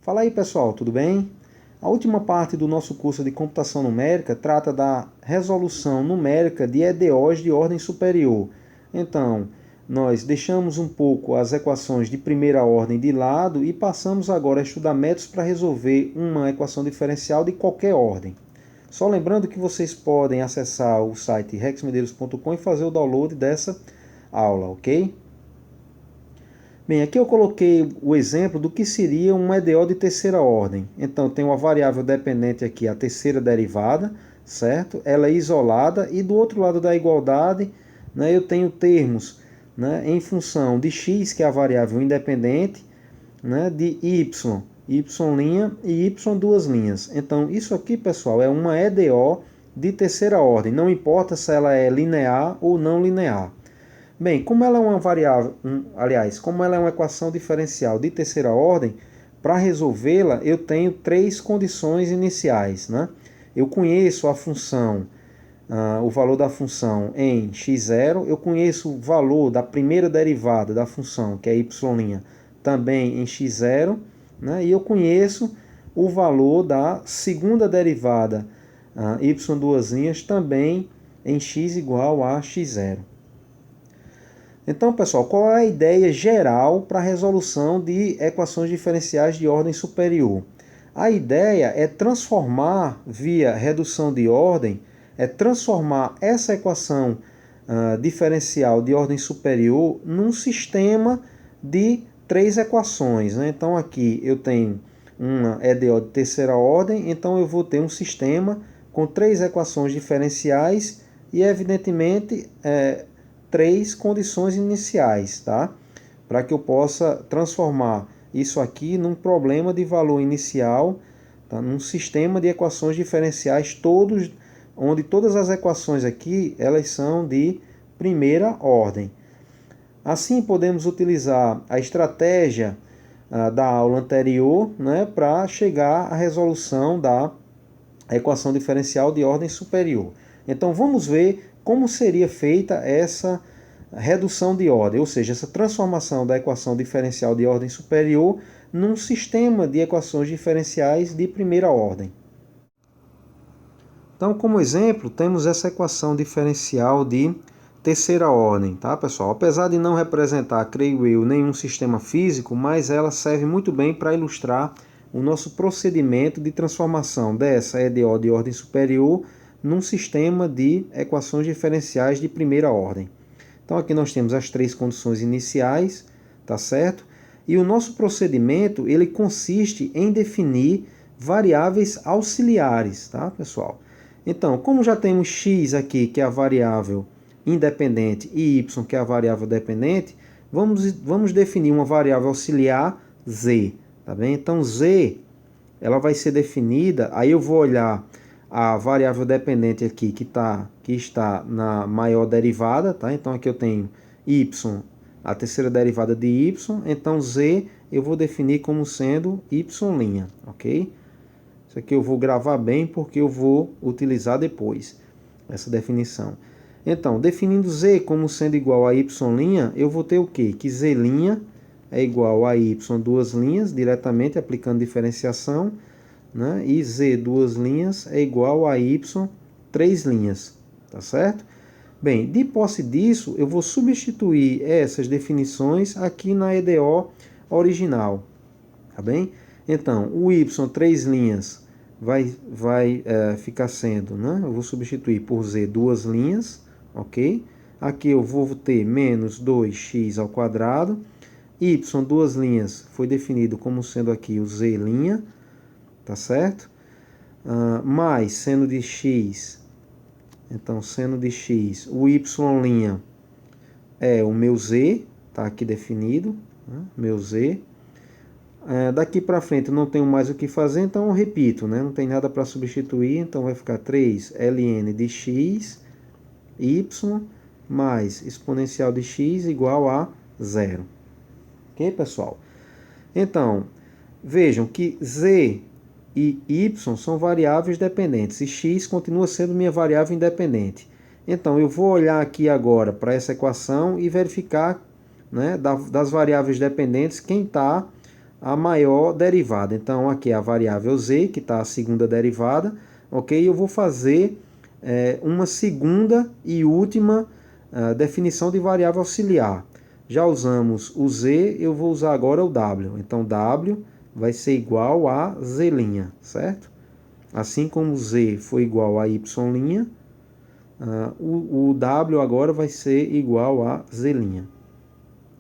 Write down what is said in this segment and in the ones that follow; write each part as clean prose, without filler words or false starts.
Fala aí pessoal, tudo bem? A última parte do nosso curso de computação numérica trata da resolução numérica de EDOs de ordem superior. Então, nós deixamos um pouco as equações de primeira ordem de lado e passamos agora a estudar métodos para resolver uma equação diferencial de qualquer ordem. Só lembrando que vocês podem acessar o site rexmedeiros.com e fazer o download dessa aula, ok? Bem, aqui eu coloquei o exemplo do que seria um EDO de terceira ordem. Então, tem uma variável dependente aqui, a terceira derivada, certo? Ela é isolada e do outro lado da igualdade, né, eu tenho termos, né, em função de x, que é a variável independente, né, de y, y' e y duas linhas. Então, isso aqui, pessoal, é uma EDO de terceira ordem. Não importa se ela é linear ou não linear. Bem, como ela é uma variável, como ela é uma equação diferencial de terceira ordem, para resolvê-la eu tenho três condições iniciais, né? Eu conheço a função, o valor da função em x0, eu conheço o valor da primeira derivada da função, que é y' também em x0, né? E eu conheço o valor da segunda derivada, y duas linhas, também em x igual a x0. Então, pessoal, qual é a ideia geral para a resolução de equações diferenciais de ordem superior? A ideia é transformar, via redução de ordem, transformar essa equação diferencial de ordem superior num sistema de três equações, né? Então, aqui eu tenho uma EDO de terceira ordem, então eu vou ter um sistema com três equações diferenciais e, evidentemente, três condições iniciais, tá? Para que eu possa transformar isso aqui num problema de valor inicial, tá? Num sistema de equações diferenciais, onde todas as equações aqui elas são de primeira ordem. Assim, podemos utilizar a estratégia da aula anterior, né, para chegar à resolução da equação diferencial de ordem superior. Então, vamos ver como seria feita essa redução de ordem, ou seja, essa transformação da equação diferencial de ordem superior num sistema de equações diferenciais de primeira ordem. Então, como exemplo, temos essa equação diferencial de terceira ordem, tá, pessoal? Apesar de não representar, creio eu, nenhum sistema físico, mas ela serve muito bem para ilustrar o nosso procedimento de transformação dessa EDO de ordem superior num sistema de equações diferenciais de primeira ordem. Então, aqui nós temos as três condições iniciais, tá certo? E o nosso procedimento, ele consiste em definir variáveis auxiliares, tá, pessoal? Então, como já temos x aqui, que é a variável independente, e y, que é a variável dependente, vamos definir uma variável auxiliar z, tá bem? Então, z, ela vai ser definida, aí eu vou olhar a variável dependente aqui, que está na maior derivada, tá? Então, aqui eu tenho y, a terceira derivada de y, então z eu vou definir como sendo y', ok? Isso aqui eu vou gravar bem porque eu vou utilizar depois essa definição. Então, definindo z como sendo igual a y', eu vou ter o quê? Que z' é igual a y duas linhas, diretamente aplicando diferenciação, né? E z duas linhas é igual a y três linhas, tá certo? Bem, de posse disso, eu vou substituir essas definições aqui na EDO original, tá bem? Então, o y três linhas vai ficar sendo, né? Eu vou substituir por z duas linhas, ok? Aqui eu vou ter menos 2x ao quadrado. Y duas linhas foi definido como sendo aqui o z', tá certo? Mais seno de x, então seno de x, o y' é o meu z, tá aqui definido, né? Meu z. Daqui para frente eu não tenho mais o que fazer, então eu repito, né? Não tem nada para substituir, então vai ficar 3 ln de x, y, mais exponencial de x igual a 0. Ok, pessoal? Então, vejam que z e y são variáveis dependentes e x continua sendo minha variável independente. Então, eu vou olhar aqui agora para essa equação e verificar, né, das variáveis dependentes quem está a maior derivada. Então, aqui é a variável z, que está a segunda derivada, ok? Eu vou fazer uma segunda e última definição de variável auxiliar. Já usamos o z, eu vou usar agora o w. Então, w vai ser igual a z', certo? Assim como z foi igual a y', o w agora vai ser igual a z'.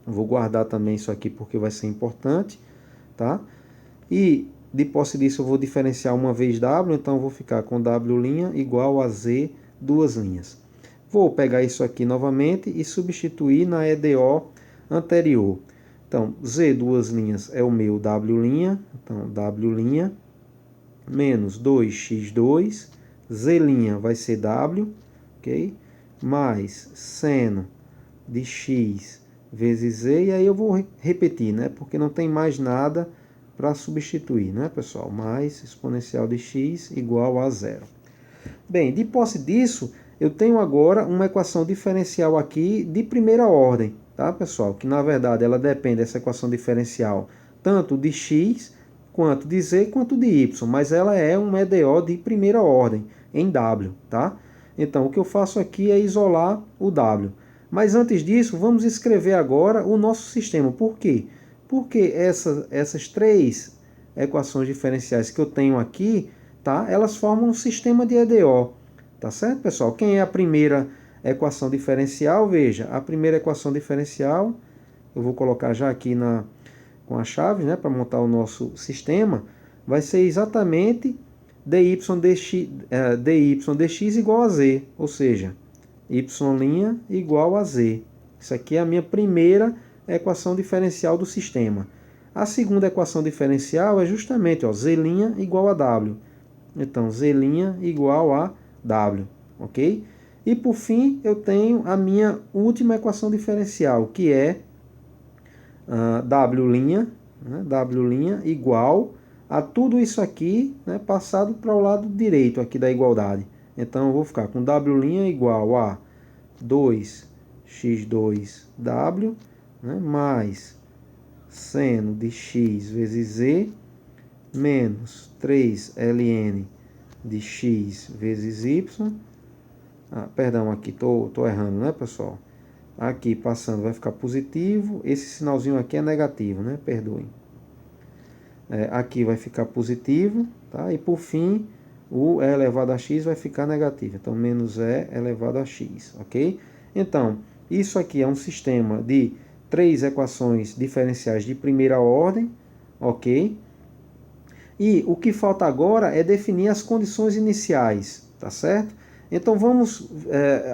Vou guardar também isso aqui porque vai ser importante, tá? E de posse disso eu vou diferenciar uma vez w, então eu vou ficar com w' igual a z duas linhas. Vou pegar isso aqui novamente e substituir na EDO anterior. Então, z duas linhas é o meu w', então w' menos 2x2, z' vai ser w, ok? Mais seno de x vezes z, e aí eu vou repetir, né? Porque não tem mais nada para substituir, né, pessoal? Mais exponencial de x igual a zero. Bem, de posse disso, eu tenho agora uma equação diferencial aqui de primeira ordem, tá, pessoal? Que na verdade ela depende dessa equação diferencial tanto de x, quanto de z, quanto de y, mas ela é um EDO de primeira ordem, em w, tá? Então, o que eu faço aqui é isolar o w. Mas antes disso, vamos escrever agora o nosso sistema. Por quê? Porque essas três equações diferenciais que eu tenho aqui, tá? Elas formam um sistema de EDO. Tá certo, pessoal? Quem é a primeira equação diferencial? Veja, a primeira equação diferencial, eu vou colocar já aqui com a chave, né, para montar o nosso sistema, vai ser exatamente dy dx igual a z, ou seja, y' igual a z. Isso aqui é a minha primeira equação diferencial do sistema. A segunda equação diferencial é justamente z' igual a w. Então, z' igual a w, ok? E por fim, eu tenho a minha última equação diferencial, que é w', né, w' igual a tudo isso aqui, né, passado para o lado direito aqui da igualdade. Então, eu vou ficar com w' igual a 2x2w, né, mais seno de x vezes z, menos 3ln de x vezes y. Perdão, aqui tô errando, né, pessoal? Aqui passando vai ficar positivo, esse sinalzinho aqui é negativo, né? Perdoem. Aqui vai ficar positivo, tá? E por fim, o e elevado a x vai ficar negativo. Então, menos e elevado a x, ok? Então, isso aqui é um sistema de três equações diferenciais de primeira ordem, ok? E o que falta agora é definir as condições iniciais, tá certo? Então vamos,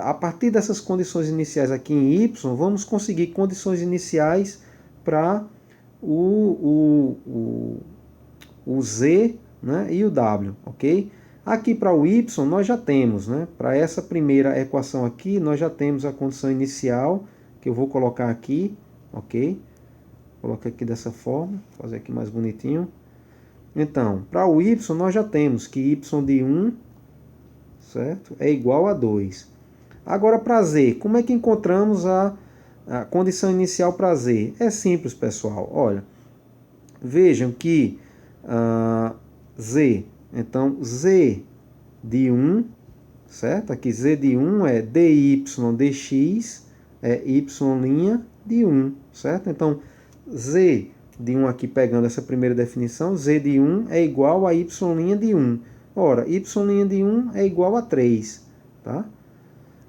a partir dessas condições iniciais aqui em y, vamos conseguir condições iniciais para o z, né, e o w, ok? Aqui para o y nós já temos, né? Para essa primeira equação aqui, nós já temos a condição inicial, que eu vou colocar aqui, ok? Vou colocar aqui dessa forma, fazer aqui mais bonitinho. Então, para o y nós já temos que y de 1, certo? É igual a 2. Agora para z, como é que encontramos a condição inicial para z? É simples, pessoal. Olha, vejam que z, então z de 1, certo? Aqui z de 1 é dy dx, é y' de 1, certo? Então, z de 1 aqui pegando essa primeira definição, z de 1 é igual a y' de 1. Ora, y' de 1 é igual a 3, tá?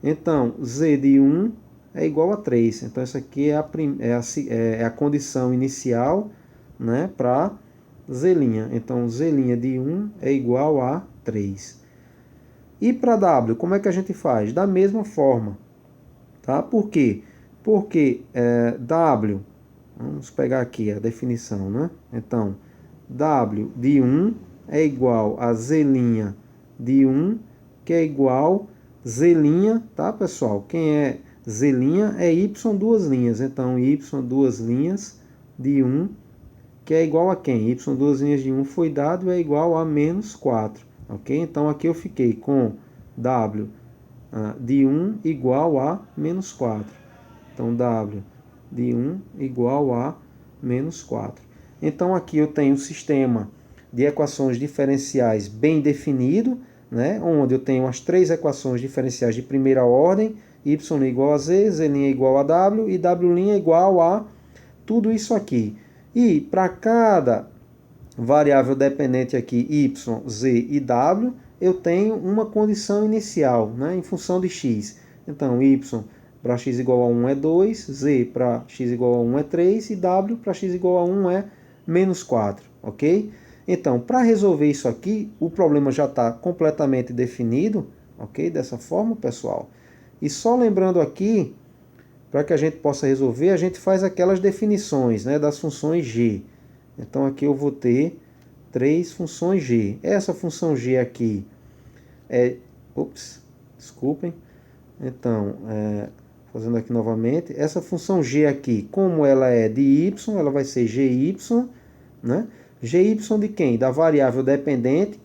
Então, z de 1 é igual a 3. Então, essa aqui é a condição inicial, né, para z'. Então, z' de 1 é igual a 3. E para w, como é que a gente faz? Da mesma forma, tá? Por quê? Porque w, vamos pegar aqui a definição, né? Então, w de 1 é igual a z' de 1, que é igual z', tá, pessoal? Quem é z' é y duas linhas. Então, y duas linhas de 1, que é igual a quem? Y duas linhas de 1 foi dado, é igual a menos 4, ok? Então, aqui eu fiquei com w de 1 igual a menos 4. Então, w de 1 igual a menos 4. Então aqui eu tenho um sistema de equações diferenciais bem definido, né, onde eu tenho as três equações diferenciais de primeira ordem, y igual a z, z' igual a w e w' igual a tudo isso aqui. E para cada variável dependente aqui, y, z e w, eu tenho uma condição inicial, né, em função de x. Então, y para x igual a 1 é 2, z para x igual a 1 é 3 e w para x igual a 1 é menos 4, ok? Então, para resolver isso aqui, o problema já está completamente definido, ok? Dessa forma, pessoal. E só lembrando aqui, para que a gente possa resolver, a gente faz aquelas definições, né, das funções g. Então, aqui eu vou ter três funções g. Essa função g aqui é... desculpem. Então, fazendo aqui novamente, essa função g aqui, como ela é de y, ela vai ser gy, né? Gy de quem? Da variável dependente,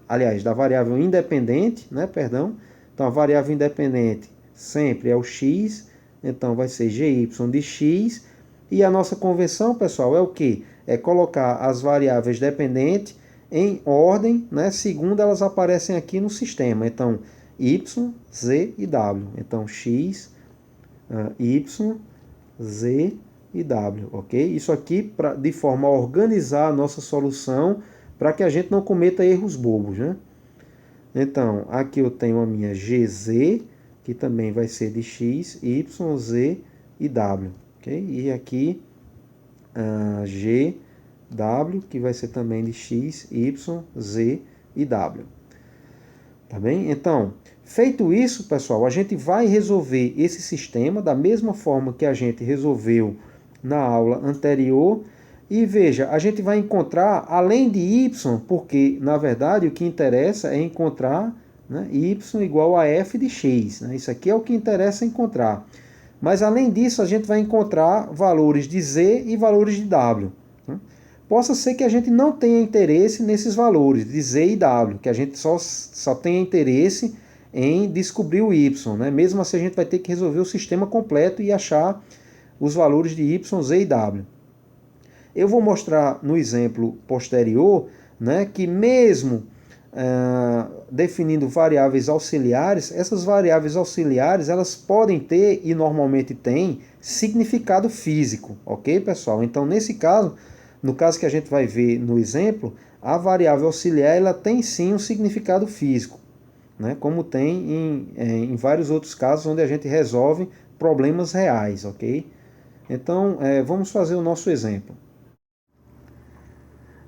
aliás, da variável independente, né? Perdão. Então, a variável independente sempre é o x, então vai ser gy de x. E a nossa convenção, pessoal, é o quê? É colocar as variáveis dependentes em ordem, né? Segundo elas aparecem aqui no sistema. Então, y, z e w. Então, x, y, z e w, ok? Isso aqui de forma a organizar a nossa solução para que a gente não cometa erros bobos, né? Então, aqui eu tenho a minha gz, que também vai ser de x, y, z e w, ok? E aqui a gw, que vai ser também de x, y, z e w. Tá bem? Então, feito isso, pessoal, a gente vai resolver esse sistema da mesma forma que a gente resolveu na aula anterior. E veja, a gente vai encontrar, além de y, porque na verdade o que interessa é encontrar, né, y igual a f de x. Né? Isso aqui é o que interessa encontrar. Mas além disso, a gente vai encontrar valores de z e valores de w. Né? Possa ser que a gente não tenha interesse nesses valores de z e w, que a gente só tenha interesse em descobrir o y. Né? Mesmo assim, a gente vai ter que resolver o sistema completo e achar os valores de y, z e w. Eu vou mostrar no exemplo posterior, né, que mesmo definindo variáveis auxiliares, essas variáveis auxiliares elas podem ter, e normalmente têm, significado físico, ok, pessoal? Então, nesse caso, no caso que a gente vai ver no exemplo, a variável auxiliar ela tem sim um significado físico, né, como tem em vários outros casos onde a gente resolve problemas reais, ok? Então, vamos fazer o nosso exemplo.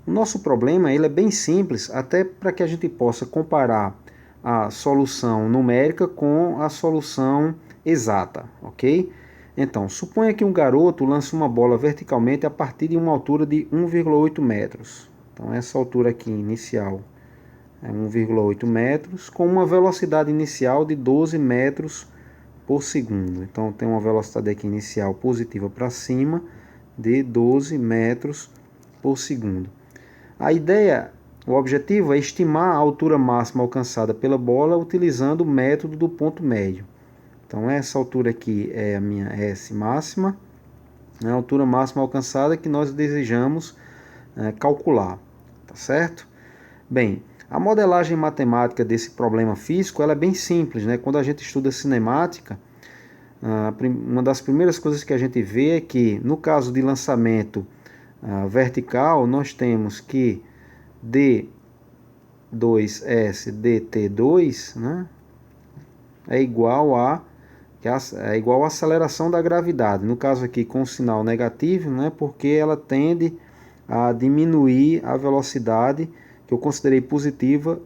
O nosso problema ele é bem simples, até para que a gente possa comparar a solução numérica com a solução exata, ok? Então, suponha que um garoto lance uma bola verticalmente a partir de uma altura de 1,8 metros. Então, essa altura aqui inicial é 1,8 metros, com uma velocidade inicial de 12 metros por segundo. Então, tem uma velocidade aqui inicial positiva para cima de 12 metros por segundo. A ideia, o objetivo é estimar a altura máxima alcançada pela bola utilizando o método do ponto médio. Então, essa altura aqui é a minha S máxima, a altura máxima alcançada que nós desejamos calcular, tá certo? Bem, a modelagem matemática desse problema físico ela é bem simples, né? Quando a gente estuda cinemática, uma das primeiras coisas que a gente vê é que, no caso de lançamento vertical, nós temos que d2s dt2, né, é igual a aceleração da gravidade. No caso aqui com o sinal negativo, né, porque ela tende a diminuir a velocidade que eu considerei positiva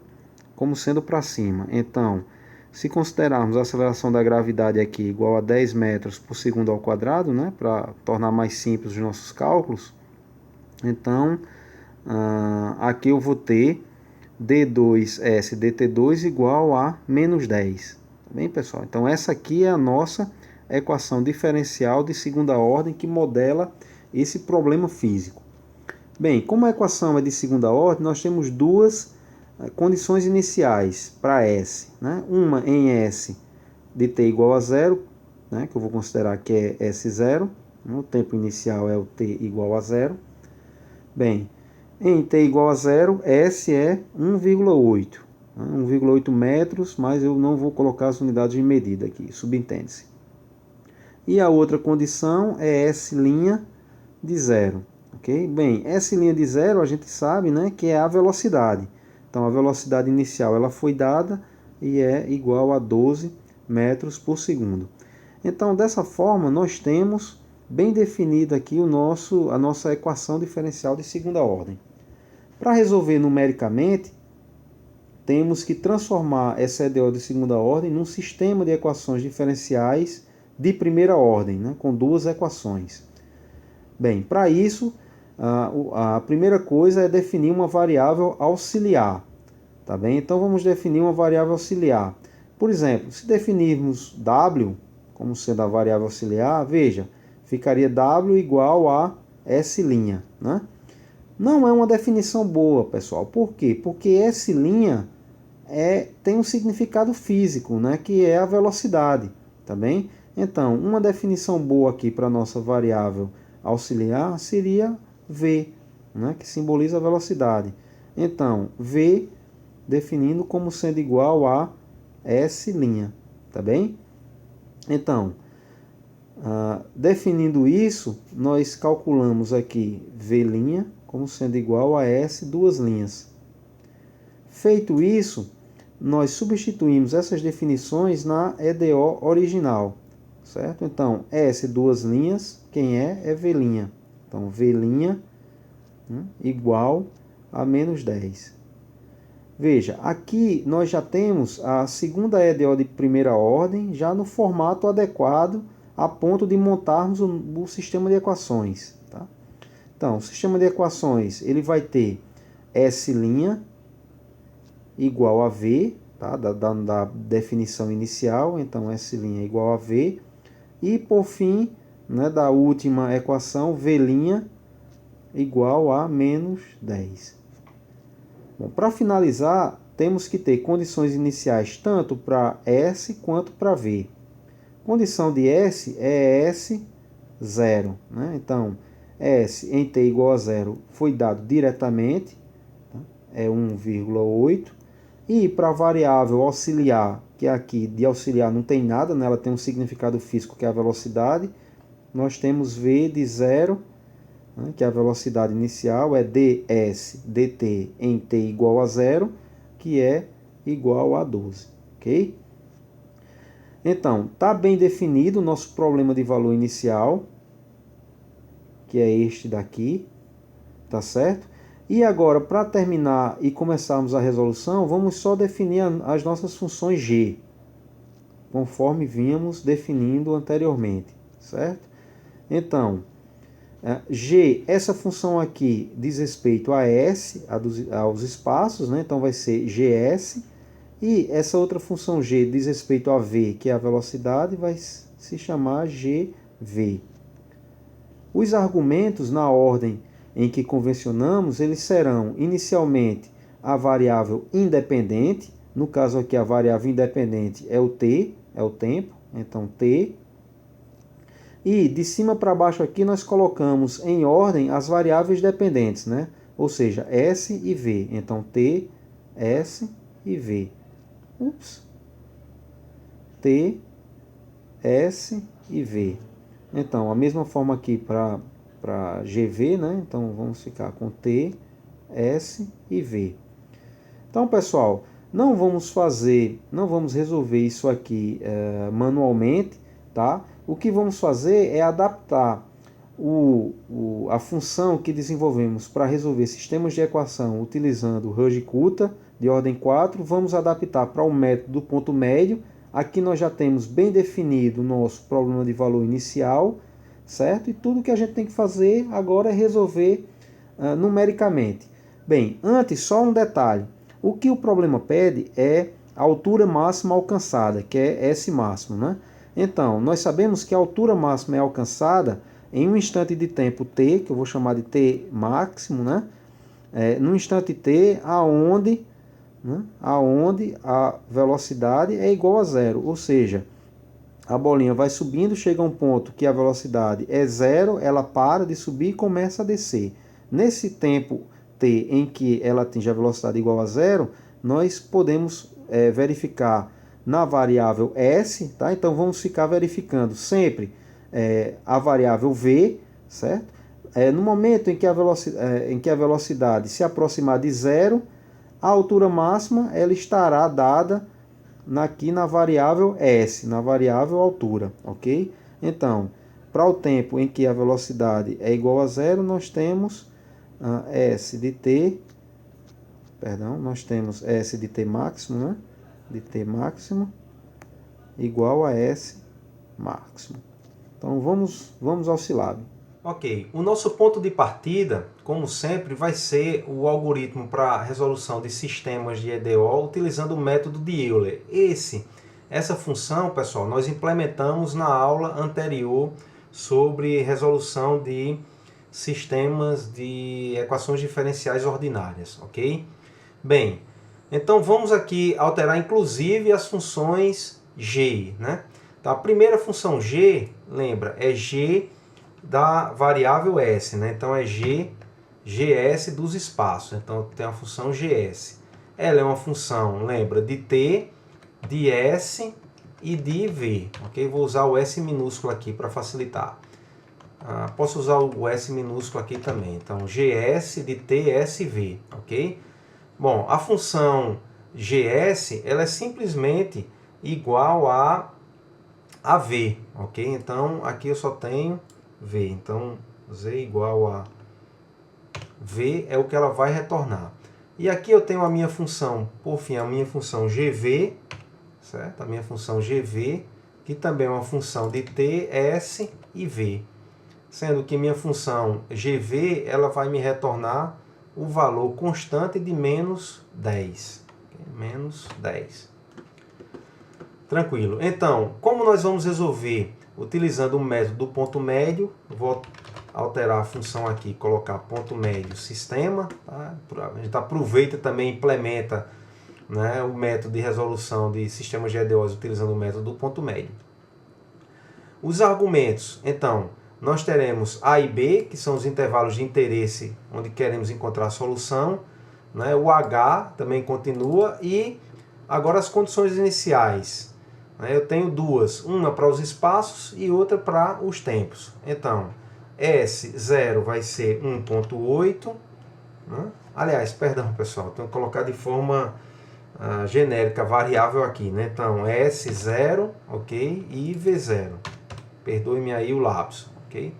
como sendo para cima. Então, se considerarmos a aceleração da gravidade aqui igual a 10 metros por segundo ao quadrado, né, para tornar mais simples os nossos cálculos, então aqui eu vou ter d2s dt2 igual a menos 10. Tá bem, pessoal? Então essa aqui é a nossa equação diferencial de segunda ordem que modela esse problema físico. Bem, como a equação é de segunda ordem, nós temos duas condições iniciais para S. Né? Uma em S de t igual a zero, né? Que eu vou considerar que é S0. O tempo inicial é o t igual a zero. Bem, em t igual a zero, S é 1,8. 1,8 metros, mas eu não vou colocar as unidades de medida aqui, subentende-se. E a outra condição é S' de zero. Okay? Bem, S' de zero a gente sabe, né, que é a velocidade. Então a velocidade inicial ela foi dada e é igual a 12 metros por segundo. Então dessa forma nós temos bem definida aqui a nossa equação diferencial de segunda ordem. Para resolver numericamente, temos que transformar essa EDO de segunda ordem num sistema de equações diferenciais de primeira ordem, né, com duas equações. Bem, para isso, a primeira coisa é definir uma variável auxiliar. Tá bem? Então vamos definir uma variável auxiliar. Por exemplo, se definirmos W como sendo a variável auxiliar, veja, ficaria W igual a S', né? Não é uma definição boa, pessoal. Por quê? Porque S' tem um significado físico, né? Que é a velocidade, tá bem? Então, uma definição boa aqui para a nossa variável auxiliar seria V, né? Que simboliza a velocidade. Então, V definindo como sendo igual a S', tá bem? Então, definindo isso, nós calculamos aqui V' como sendo igual a S duas linhas. Feito isso, nós substituímos essas definições na EDO original, certo? Então, S duas linhas, quem é V'. Então, V' igual a menos 10. Veja, aqui nós já temos a segunda EDO de primeira ordem, já no formato adequado, a ponto de montarmos o sistema de equações. Tá? Então, o sistema de equações ele vai ter S' igual a V, tá? da definição inicial, então S' igual a V, e por fim, né, da última equação, V' igual a menos 10. Bom, para finalizar, temos que ter condições iniciais tanto para S quanto para V. Condição de S é S0. Né? Então, S em t igual a 0 foi dado diretamente, tá? É 1,8. E para a variável auxiliar, que aqui de auxiliar não tem nada, né? Ela tem um significado físico que é a velocidade, nós temos V de 0, que a velocidade inicial é ds dt em t igual a 0, que é igual a 12. Ok? Então, está bem definido o nosso problema de valor inicial, que é este daqui, tá certo? E agora, para terminar e começarmos a resolução, vamos só definir as nossas funções g, conforme vínhamos definindo anteriormente, certo? Então, G, essa função aqui diz respeito a S, aos espaços, né? Então vai ser GS. E essa outra função G diz respeito a V, que é a velocidade, vai se chamar GV. Os argumentos, na ordem em que convencionamos, eles serão inicialmente a variável independente. No caso aqui, a variável independente é o t, é o tempo. Então, t. E de cima para baixo aqui nós colocamos em ordem as variáveis dependentes, né? Ou seja, S e V. Então, T, S e V. T, S e V. Então, a mesma forma aqui para GV, né? Então, vamos ficar com T, S e V. Então, pessoal, não vamos resolver isso aqui manualmente, tá? O que vamos fazer é adaptar a função que desenvolvemos para resolver sistemas de equação utilizando o Ruge-Kutta de ordem 4, vamos adaptar para o método do ponto médio. Aqui nós já temos bem definido o nosso problema de valor inicial, certo? E tudo que a gente tem que fazer agora é resolver numericamente. Bem, antes só um detalhe. O que o problema pede é a altura máxima alcançada, que é S máximo, né? Então, nós sabemos que a altura máxima é alcançada em um instante de tempo t, que eu vou chamar de t máximo, né? No instante t, aonde a velocidade é igual a zero, ou seja, a bolinha vai subindo, chega a um ponto que a velocidade é zero, ela para de subir e começa a descer. nesse tempo t em que ela atinge a velocidade igual a zero, nós podemos verificar na variável s, tá? Então vamos ficar verificando sempre a variável v, certo? No momento em que a velocidade se aproximar de zero, a altura máxima ela estará dada aqui na variável s, na variável altura, ok? Então, para o tempo em que a velocidade é igual a zero, nós temos s de t, nós temos s de t máximo, né? De t máximo igual a s máximo. Então vamos ao Silab. Ok, o nosso ponto de partida, como sempre, vai ser o algoritmo para resolução de sistemas de EDO utilizando o método de Euler. Essa função, pessoal, nós implementamos na aula anterior sobre resolução de sistemas de equações diferenciais ordinárias, ok? Bem, então vamos aqui alterar inclusive as funções g, né? Então, a primeira função g, lembra, é g da variável s, né? Então é gs dos espaços. Então tem a função gs. Ela é uma função, lembra, de t, de s e de v. Ok? Vou usar o s minúsculo aqui para facilitar. Posso usar o s minúsculo aqui também. Então gs de t, s e v. Ok? Bom, a função gs ela é simplesmente igual a v. Ok? Então aqui eu só tenho v. Então, z igual a v é o que ela vai retornar. E aqui eu tenho a minha função, por fim, a minha função gv, certo? A minha função gv, que também é uma função de t, s e v. Sendo que minha função gv, ela vai me retornar o valor constante de menos 10. Menos 10. Tranquilo. Então, como nós vamos resolver utilizando o método do ponto médio? Vou alterar a função aqui, colocar ponto médio sistema. Tá? A gente aproveita também e implementa, né, o método de resolução de sistemas de EDOs utilizando o método do ponto médio. Os argumentos, então, nós teremos A e B, que são os intervalos de interesse onde queremos encontrar a solução. Né? O H também continua e agora as condições iniciais. Eu tenho duas, uma para os espaços e outra para os tempos. Então, S0 vai ser 1.8. Né? Aliás, perdão, pessoal, tenho que colocar de forma genérica, variável aqui. Né? Então, S0, ok? E V0. Perdoe-me aí o lapso, ok?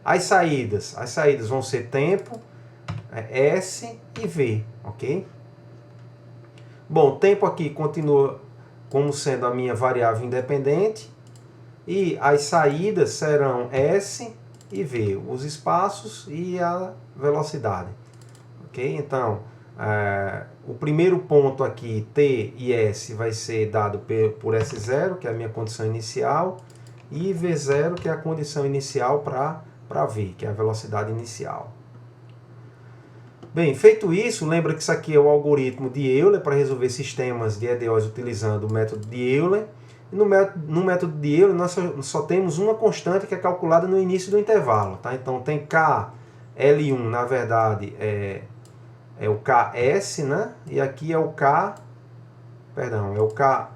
As saídas vão ser tempo, S e V, ok? Bom, tempo aqui continua como sendo a minha variável independente. E as saídas serão S e V, os espaços e a velocidade. Ok? Então, o primeiro ponto aqui, T e S, vai ser dado por S0, que é a minha condição inicial, e V0, que é a condição inicial para V, que é a velocidade inicial. Bem, feito isso, lembra que isso aqui é o algoritmo de Euler para resolver sistemas de EDOs utilizando o método de Euler. E no método de Euler nós só temos uma constante que é calculada no início do intervalo. Tá? Então tem K, L1, na verdade, é o KS, né? E aqui é o K, perdão, é o K,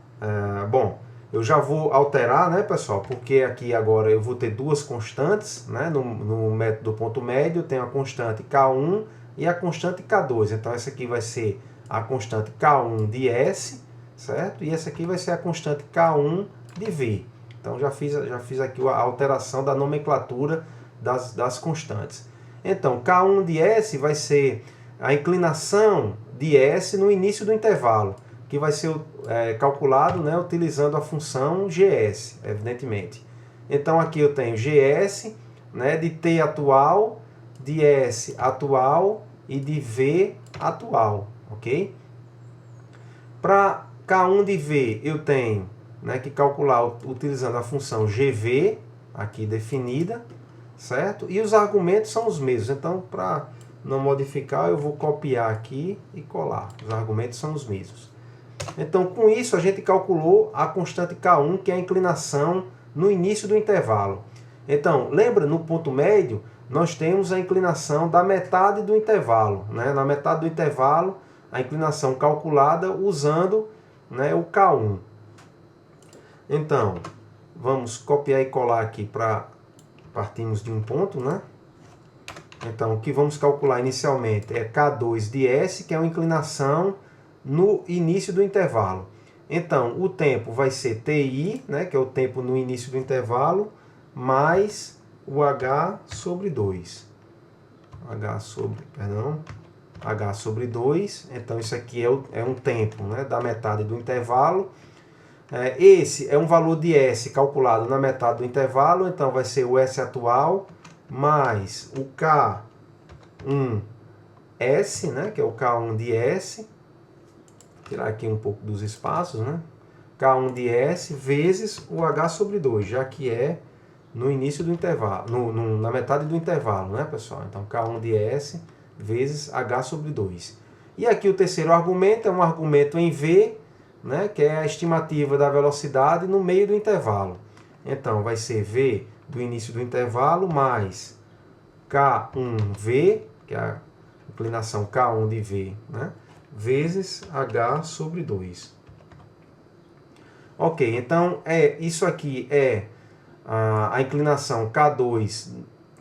bom, eu já vou alterar, né, pessoal? Porque aqui agora eu vou ter duas constantes, né? No método do ponto médio eu tenho a constante K1 e a constante K2. Então essa aqui vai ser a constante K1 de S, certo? E essa aqui vai ser a constante K1 de V. Então já fiz aqui a alteração da nomenclatura das constantes. Então K1 de S vai ser a inclinação de S no início do intervalo, que vai ser calculado, né, utilizando a função GS, evidentemente. Então aqui eu tenho GS, né, de T atual, de S atual e de V atual, ok? Para K1 de V eu tenho, né, que calcular utilizando a função GV, aqui definida, certo? E os argumentos são os mesmos, então para não modificar eu vou copiar aqui e colar, os argumentos são os mesmos. Então com isso a gente calculou a constante K1, que é a inclinação no início do intervalo. Então lembra no ponto médio, nós temos a inclinação da metade do intervalo. Né? Na metade do intervalo, a inclinação calculada usando, né, o K1. Então, vamos copiar e colar aqui para partirmos de um ponto, né? Então, o que vamos calcular inicialmente é K2 de S, que é uma inclinação no início do intervalo. Então, o tempo vai ser TI, né, que é o tempo no início do intervalo, mais o H sobre 2. H sobre 2. Então, isso aqui é um tempo, né, da metade do intervalo. Esse é um valor de S calculado na metade do intervalo, então vai ser o S atual mais o K1S, né, que é o K1 de S. Vou tirar aqui um pouco dos espaços, né? K1 de S vezes o H sobre 2, já que é no início do intervalo, na metade do intervalo, né, pessoal? Então, K1 de S vezes H sobre 2. E aqui o terceiro argumento é um argumento em V, né, que é a estimativa da velocidade no meio do intervalo. Então, vai ser V do início do intervalo mais K1V, que é a inclinação K1 de V, né, vezes H sobre 2. Ok, então isso aqui é a inclinação K2,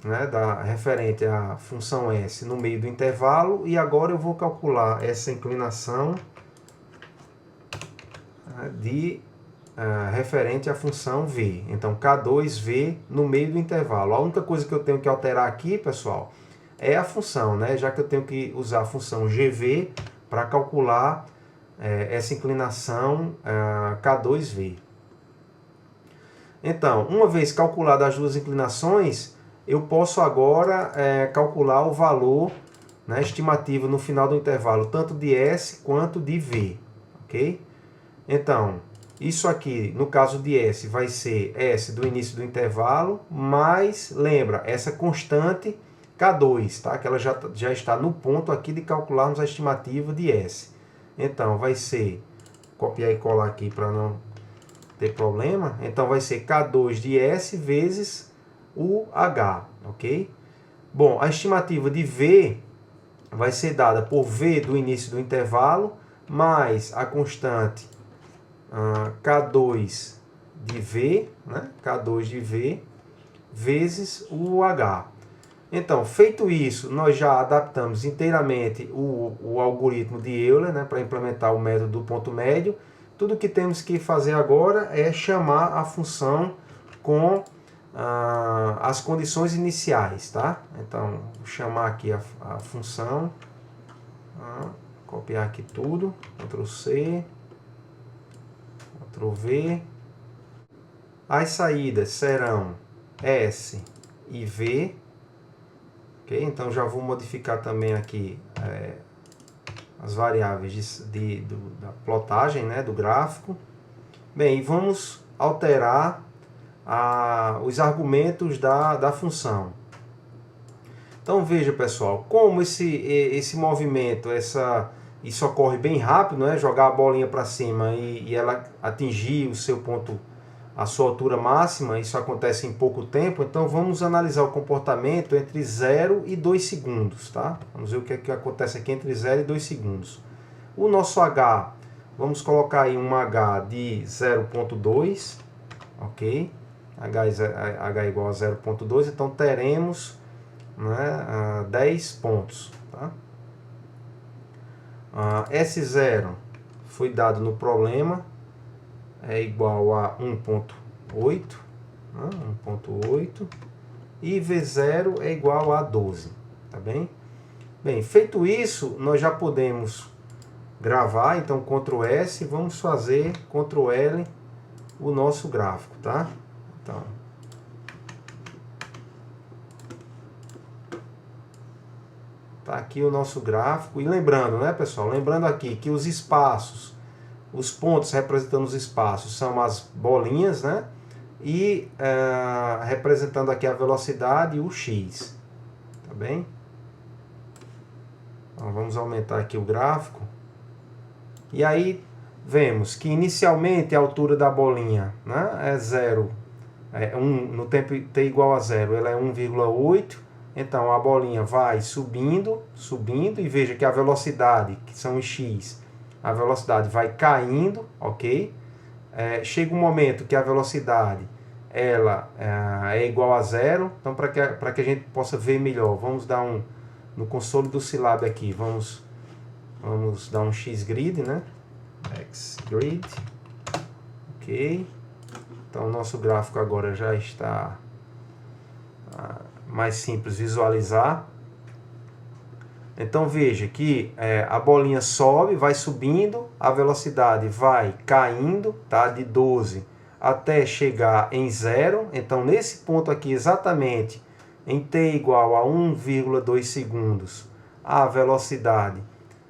né, referente à função S no meio do intervalo, e agora eu vou calcular essa inclinação referente à função V. Então, K2V no meio do intervalo. A única coisa que eu tenho que alterar aqui, pessoal, é a função, né? Já que eu tenho que usar a função GV para calcular essa inclinação K2V. Então, uma vez calculadas as duas inclinações, eu posso agora calcular o valor, né, estimativo no final do intervalo, tanto de S quanto de V. Ok? Então, isso aqui, no caso de S, vai ser S do início do intervalo, mais, lembra, essa constante K2, tá? Que ela já está no ponto aqui de calcularmos a estimativa de S. Então, vai ser, copiar e colar aqui para não ter problema. Então, vai ser K2 de S vezes o H, ok? Bom, a estimativa de V vai ser dada por V do início do intervalo, mais a constante K2 de V, né? K2 de V, vezes o H. Então, feito isso, nós já adaptamos inteiramente o algoritmo de Euler, né, para implementar o método do ponto médio. Tudo que temos que fazer agora é chamar a função com as condições iniciais, tá? Então, vou chamar aqui a função, copiar aqui tudo, Ctrl C, Ctrl V. As saídas serão S e V. Okay? Então, já vou modificar também aqui as variáveis da plotagem, né, do gráfico. Bem, e vamos alterar os argumentos da função. Então, veja, pessoal, como esse movimento, isso ocorre bem rápido, né? Jogar a bolinha para cima e ela atingir o seu ponto, a sua altura máxima, isso acontece em pouco tempo. Então, vamos analisar o comportamento entre 0 e 2 segundos, tá? Vamos ver o que acontece aqui entre 0 e 2 segundos. O nosso H, vamos colocar aí um H de 0,2, ok? H igual a 0,2, então teremos, né, 10 pontos. Tá? S0 foi dado no problema, é igual a 1,8, né, 1,8, e V0 é igual a 12, tá bem? Bem, feito isso, nós já podemos gravar, então Ctrl S, vamos fazer Ctrl L o nosso gráfico, tá? Então, tá aqui o nosso gráfico. E lembrando, né, pessoal? Lembrando aqui que os espaços, os pontos representando os espaços são as bolinhas, né? E representando aqui a velocidade e o X. Tá bem? Então, vamos aumentar aqui o gráfico. E aí, vemos que inicialmente a altura da bolinha, né, é 0. No tempo t igual a 0, ela é 1,8. Então a bolinha vai subindo, subindo, e veja que a velocidade, que são os x, a velocidade vai caindo, ok? Chega um momento que a velocidade ela é igual a zero. Então, para que a gente possa ver melhor, vamos dar no console do Scilab aqui, vamos dar um xgrid, né? Xgrid, ok. Então, o nosso gráfico agora já está mais simples visualizar. Então veja que a bolinha sobe, vai subindo, a velocidade vai caindo, tá? De 12 até chegar em zero. Então nesse ponto aqui exatamente, em t igual a 1,2 segundos, a velocidade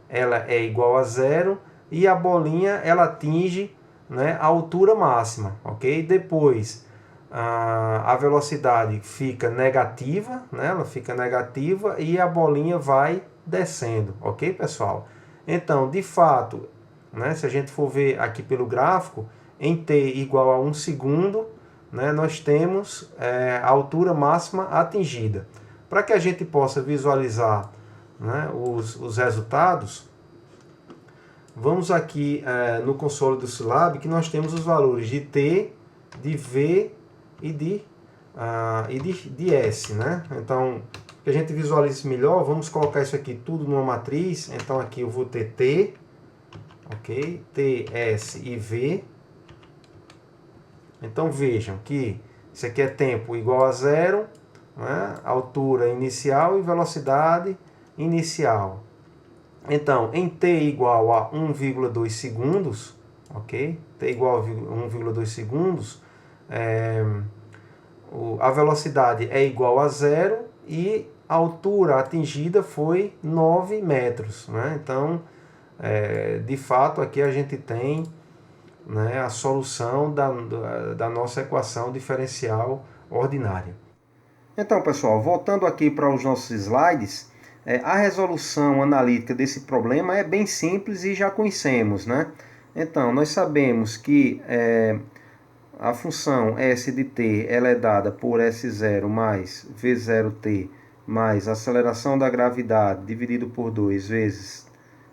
ela é igual a zero e a bolinha ela atinge, né, a altura máxima, ok? Depois a velocidade fica negativa, né? Ela fica negativa e a bolinha vai descendo, ok, pessoal? Então, de fato, né, se a gente for ver aqui pelo gráfico, em t igual a 1 segundo, né, nós temos a altura máxima atingida. Para que a gente possa visualizar, né, os resultados, vamos aqui no console do Scilab, que nós temos os valores de t, de v e de S, né? Então, para que a gente visualize melhor, vamos colocar isso aqui tudo numa matriz. Então aqui eu vou ter T, ok? T, S e V. Então vejam que isso aqui é tempo igual a zero, né? Altura inicial e velocidade inicial. Então, em t igual a 1,2 segundos, ok? T igual a 1,2 segundos, a velocidade é igual a zero e a altura atingida foi 9 metros, né? Então, de fato, aqui a gente tem, né, a solução da nossa equação diferencial ordinária. Então, pessoal, voltando aqui para os nossos slides, a resolução analítica desse problema é bem simples e já conhecemos, né? Então, nós sabemos que a função s de t ela é dada por S0 mais V0t mais a aceleração da gravidade dividido por 2 vezes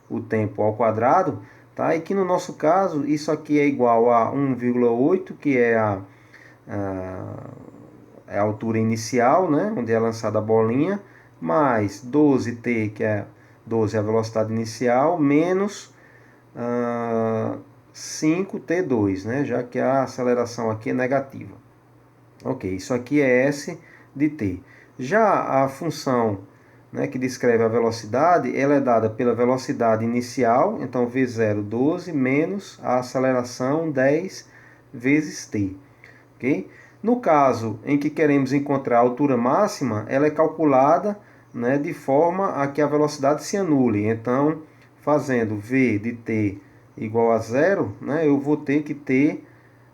o tempo ao quadrado, tá? E que no nosso caso isso aqui é igual a 1,8, que é a altura inicial, né, onde é lançada a bolinha, mais 12t, que é 12 a velocidade inicial, menos 5t2, né, já que a aceleração aqui é negativa. Ok, isso aqui é S de t. Já a função, né, que descreve a velocidade, ela é dada pela velocidade inicial, então V0, 12, menos a aceleração 10 vezes t. Okay? No caso em que queremos encontrar a altura máxima, ela é calculada, né, de forma a que a velocidade se anule. Então, fazendo V de t igual a zero, né, eu vou ter que t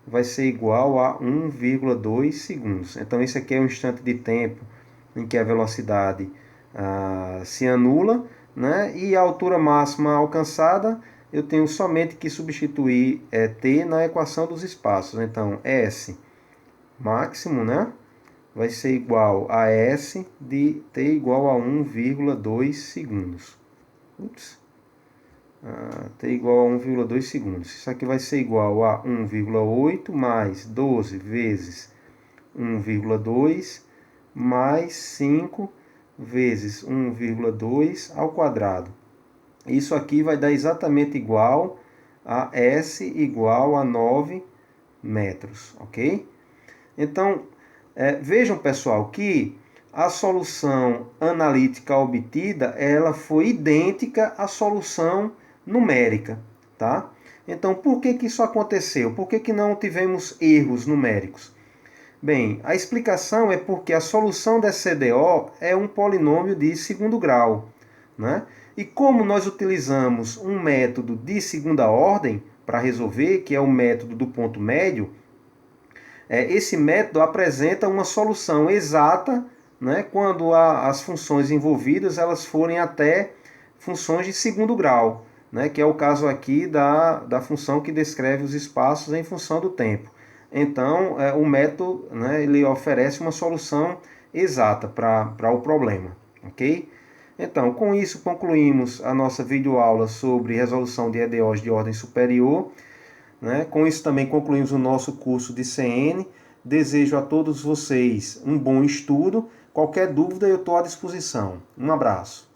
vai ser igual a 1,2 segundos. Então, isso aqui é um instante de tempo em que a velocidade se anula, né, e a altura máxima alcançada, eu tenho somente que substituir t na equação dos espaços. Então, S máximo, né, vai ser igual a S de t igual a 1,2 segundos. T igual a 1,2 segundos. Isso aqui vai ser igual a 1,8 mais 12 vezes 1,2 mais 5 vezes 1,2 ao quadrado. Isso aqui vai dar exatamente igual a S igual a 9 metros, ok? Então, vejam, pessoal, que a solução analítica obtida, ela foi idêntica à solução numérica, tá? Então, por que isso aconteceu? Por que não tivemos erros numéricos? Bem, a explicação é porque a solução da CDO é um polinômio de segundo grau, né? E como nós utilizamos um método de segunda ordem para resolver, que é o método do ponto médio, esse método apresenta uma solução exata, né, quando as funções envolvidas elas forem até funções de segundo grau, né, que é o caso aqui da função que descreve os espaços em função do tempo. Então, o método, né, ele oferece uma solução exata para o problema, ok? Então, com isso concluímos a nossa videoaula sobre resolução de EDOs de ordem superior, né? Com isso também concluímos o nosso curso de CN. Desejo a todos vocês um bom estudo. Qualquer dúvida eu estou à disposição. Um abraço.